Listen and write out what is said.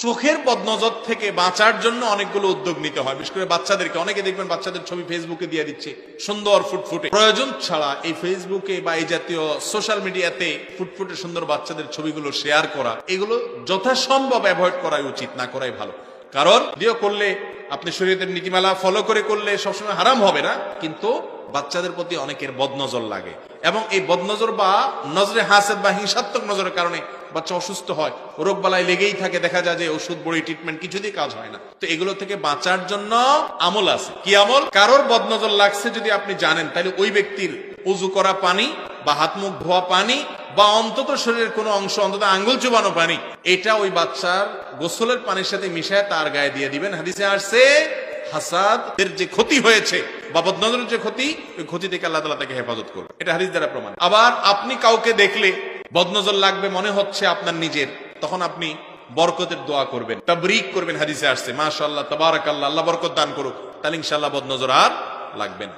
চোখের বদনজর থেকে বাঁচার জন্য অনেকগুলো উদ্যোগ নিতে হয়, বিশেষ করে বাচ্চাদেরকে। অনেকে দেখবেন বাচ্চাদের ছবি ফেসবুকে দিয়ে দিচ্ছে সুন্দর ফুটফুটে। প্রয়োজন ছাড়া এই ফেসবুকে বা এই জাতীয় সোশ্যাল মিডিয়াতে ফুটফুটে সুন্দর বাচ্চাদের ছবিগুলো শেয়ার করা, এগুলো যথাসম্ভব অ্যাভয়েড করাই উচিত, না করাই ভালো। কারণ দিও করলে আপনি শরীয়তের নীতিমালা ফলো করে করলে সবসময় হারাম হবে না, কিন্তু বাচ্চাদের প্রতি অনেকের বদনজর লাগে, এবং এই বদনজর বা নজরে হাসেদ বা হিংসাত্মক নজরের কারণে বাচ্চা অসুস্থ হয়, রোগ বালাই লেগেই থাকে, দেখা যায় যে ওষুধ বড়ি ট্রিটমেন্ট কিছুতেই কাজ হয় না। তো এগুলো থেকে বাঁচার জন্য আমল আছে। কি আমল? কারোর বদনজর লাগছে যদি আপনি জানেন, তাহলে ওই ব্যক্তির উজু করা পানি বা হাত মুখ ধোয়া পানি বা অন্তত শরীরের কোনো অংশ, অন্তত আঙ্গুল চুবানো পানি, এটা ওই বাচ্চার গোসলের পানির সাথে মিশায় তার গায়ে দিয়ে দিবেন। হাদিসে আসছে হাসাদের যে ক্ষতি হয়েছে বা বদনজরের যে ক্ষতি, ওই ক্ষতি থেকে আল্লাহ তাআলা তাকে হেফাজত করবে। এটা হাদিস দ্বারা প্রমাণ। আবার আপনি কাউকে দেখলে বদনজর লাগবে মনে হচ্ছে আপনার নিজের, তখন আপনি বরকতের দোয়া করবেন, তাবরিক করবেন। হাদিসে আসছে মাশাআল্লাহ, তাবারাকাল্লাহ, আল্লাহ বরকত দান করুক, তাহলে ইনশাআল্লাহ বদনজর আর লাগবে না।